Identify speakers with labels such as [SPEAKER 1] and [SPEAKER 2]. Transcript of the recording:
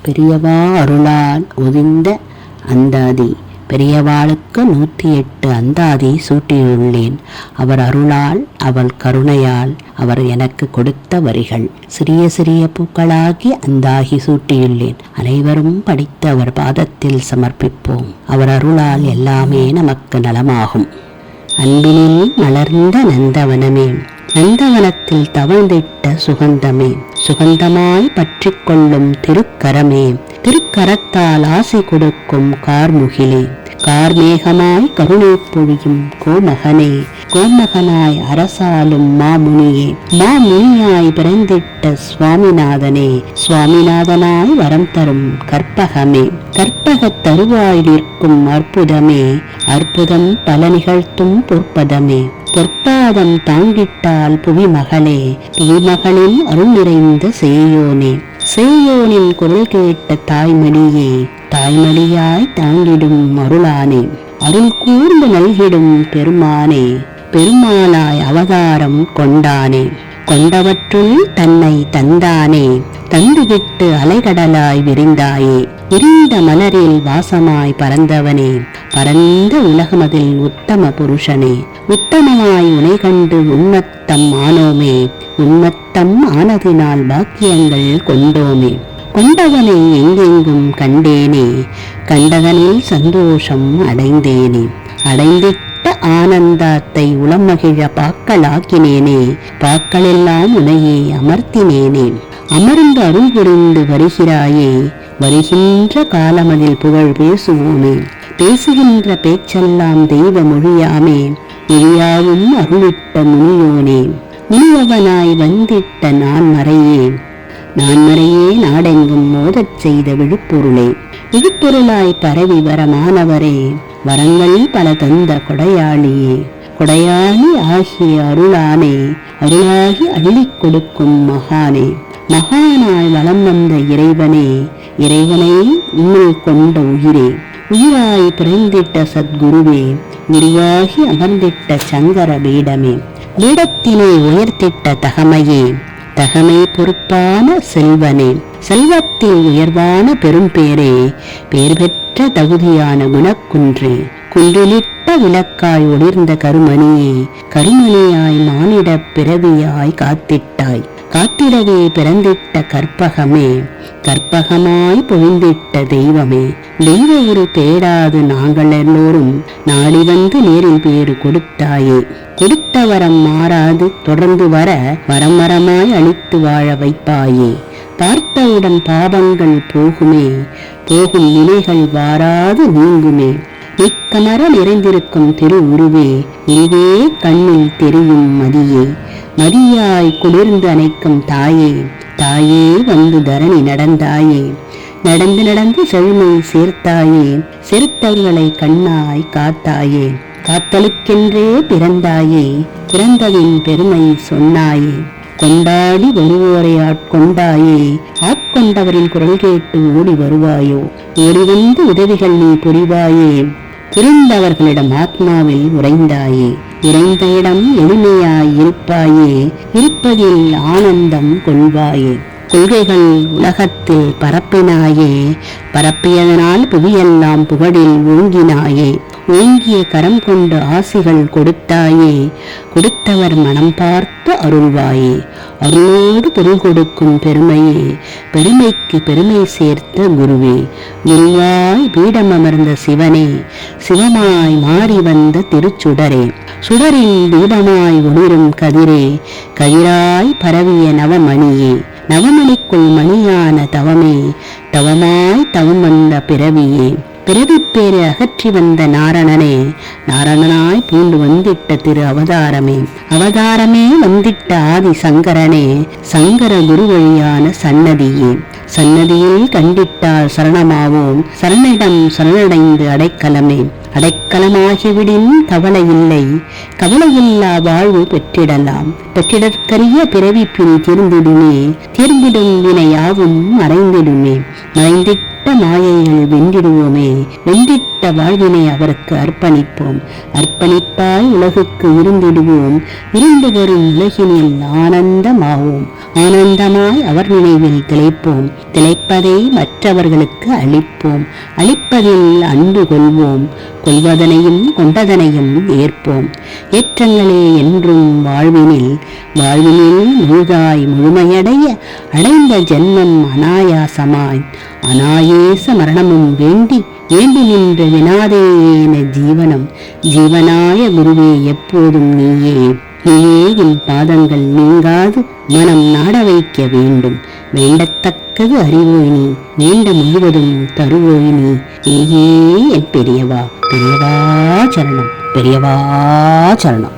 [SPEAKER 1] பெரியவா அருளால் ஒதிந்த அந்தாதி. பெரியவாளுக்கு 108 அந்தாதி சூட்டியுள்ளேன். அவர் அருளால், அவள் கருணையால் அவர் எனக்கு கொடுத்த வரிகள். சிறிய சிறிய பூக்களாகி அந்தாகி சூட்டியுள்ளேன். அனைவரும் படித்து அவர் பாதத்தில் சமர்ப்பிப்போம். அவர் அருளால் எல்லாமே நமக்கு நலமாகும். அன்பினில் மலர்ந்த நந்தவனமே, நந்தவனத்தில் தவழ்ந்திட்ட சுகந்தமே, சுகந்தமாய் பற்றி கொள்ளும் திருக்கரமே, திருக்கரத்தால் ஆசி கொடுக்கும் கார்முகிலே, கார்மேகமாய் கருணை பொழியும் கோமகனே, கோமகனாய் அரசாலும் மாமுனியே, மாமுனியாய் பிறந்திட்ட சுவாமிநாதனே, சுவாமிநாதனாய் வரம் தரும் கற்பகமே, கற்பகத் தருவாய் நிற்கும் அற்புதமே, அற்புதம் பல நிகழ்த்தும் பொற்பதமே, பொற்பாதம் தாங்கிட்டால் புவிமகளே, புவிமகளில் அருள் நிறைந்த சேயோனே, சேயோனின் குரல் கேட்ட தாய்மடியே, தாய்மடியாய் தாங்கிடும் அருளானே, அருள் கூர்ந்து நல்கிடும் பெருமானே, பெருமாளாய் அவதாரம் கொண்டானே, கொண்டவற்றுள் தன்னை தந்தானே, தந்துவிட்டு அலைகடலாய் விரிந்தாயே, விரிந்த மலரில் வாசமாய் பறந்தவனே, பரந்த உலகமதில் உத்தம புருஷனே, உத்தமனாய் உனை கண்டு உன்மத்தம் ஆனோமே, உன்மத்தம் ஆனதினால் பாக்கியங்கள் கொண்டோமே, கொண்டவனை எங்கெங்கும் கண்டேனே, கண்டதனில் சந்தோஷம் அடைந்தேனே, அடைந்திட்ட ஆனந்தத்தை உளமகிழ பாக்களாக்கினேனே, பாக்களெல்லாம் உனையே அமர்த்தினேனே, அமர்ந்து அருள் புரிந்து வருகிறாயே, வருகின்ற காலமதில் புகழ் பேசுவோமே, பேசுகின்ற பேச்செல்லாம் தெய்வ மொழியாமே, மொழியாவும் அருளிட்ட முனியோனே, முனியவனாய் வந்திட்ட நான்மறையே, நான்மறையே நாடெங்கும் மோதச் செய்த விழுப்பொருளே, விழுப்பொருளாய் பரவி வரமானவரே, வரங்கள் பல தந்த கொடையாளியே, கொடையாளி ஆகிய அருளானே, அருளாகி அள்ளிக் கொடுக்கும் மகானே, மகானாய் வலம் வந்த இறைவனே, இறைவனை உன்னில் கொண்ட உயிரே, உயிராய் பிறந்திட்ட சத்குருவே, குருவாகி அமர்ந்திட்ட சங்கர பீடமே, பீடத்தினை உயர்த்திட்ட தகமையே, தகமை பொறுப்பான செல்வனே, செல்வத்தில் உயர்வான பெரும் பேரே, பேர் பெற்ற தகுதியான குணக்குன்றே, குன்றிலிட்ட விளக்காய் ஒளிர்ந்த கருமணியே, கருமணியாய் மானிட பிறவியாய் காத்திட்டாய், காத்திடவே பிறந்திட்ட கற்பகமே, கற்பகமாய் பொழிந்திட்ட தெய்வமே, தெய்வ ஒரு தேடாது நாங்கள் எல்லோரும் நாடி வந்து நேரில் பேறு கொடுத்தாயே, கொடுத்த வரம் மாறாது தொடர்ந்து வர வரம் வரமாய் அளித்து வாழ வைப்பாயே, பார்த்தவுடன் பாவங்கள் போகுமே, போகும் நிலைகள் வாராது நீங்குமே, நிற்கமர நிறைந்திருக்கும் திரு உருவே, உருவே கண்ணில் தெரியும் மதியே, மதியாய் குளிர்ந்து அணைக்கும் தாயே, தாயே வந்து தரணி நடந்தாயே, நடந்து நடந்து செழுமை சேர்த்தாயே, சேர்த்தவர்களை கண்ணாய் காத்தாயே, காத்தலுக்கென்றே பிறந்தாயே, பிறந்ததின் பெருமை சொன்னாயே, கொண்டாடி வருவோரை ஆட்கொண்டாயே, ஆட்கொண்டவரின் குரல் கேட்டு ஓடி வருவாயோ, ஓடி வந்து உதவிகள் நீ புரிவாயே, இருந்தவர்களிடம் ஆத்மாவில் உறைந்தாயே, இறைந்த இடம் எளிமையாய் இருப்பாயே, இருப்பதில் ஆனந்தம் கொள்வாயே, கொள்கைகள் உலகத்தில் பரப்பினாயே, பரப்பியதனால் புவியெல்லாம் புகழில் ஓங்கினாயே, ஓங்கிய கரம் கொண்டு ஆசிகள் கொடுத்தாயே, கொடுத்தவர் மனம் பார்த்து அருள்வாயே, அருளோடு பொருள் கொடுக்கும் பெருமையே, பெருமைக்கு பெருமை சேர்த்த குருவே, குருவாய் பீடம் அமர்ந்த சிவனே, சிவமாய் மாறி வந்த திருச்சுடரே, சுடரில் தீபமாய் ஒளிரும் கதிரே, கதிராய் பரவிய நவமணியே, நவமணிக்குள் மணியான தவமே, தவமாய் தவம் வந்த பிறவியே, பிறவிப்பேறு அகற்றி வந்த நாரணனே, நாரணனாய் பூண்டு வந்திட்ட திரு அவதாரமே, அவதாரமே வந்திட்ட ஆதி சங்கரனே, சங்கர குரு வழியான சன்னதியே, சன்னதியில் கண்டிட்டால் சரணமாவோம், சரணிடம் சரணடைந்து அடைக்கலமே, அடைக்கலமாகிவிடின் கவலை இல்லை, கவலையில்லா வாழ்வு பெற்றிடலாம், பெற்றிடற்கரிய பிறவி பிணி தீர்ந்திடுமே, தீர்ந்திடும் வினையாவும் மறைந்திடுமே, மறைந்திட்ட மாயைகள் வென்றிடுவோமே. வென்றிட்ட வாழ்வினை அவருக்கு அர்ப்பணிப்போம். அர்ப்பணிப்பாய் உலகுக்கு இருந்திடுவோம். இருந்து வரும் உலகினில் ஆனந்தமாவோம். ஆனந்தமாய் அவர் நினைவில் திளைப்போம். திளைப்பதை மற்றவர்களுக்கு அளிப்போம். அளிப்பதில் அன்பு கொள்வோம். கொள்வதனையும் கொண்டதனையும் ஏற்போம். ஏற்றங்களே என்றும் வாழ்வினில் முழுதாய் முழுமையடைய அடைந்த ஜென்மம் அனாயாசமாய் அனாயேச மரணமும் வேண்டி நின்ற வினாதேன ஜீவனம். ஜீவனாய குருவே எப்போதும் நீயே என் பாதங்கள் நீங்காது மனம் நாட வைக்க வேண்டும். வேண்டத்தக்கது அறிவோய் நீ, வேண்ட முழுவதும் தருவோய் நீ. நீயே என் பெரியவா. பெரியவா சரணம். பெரியவா சரணம்.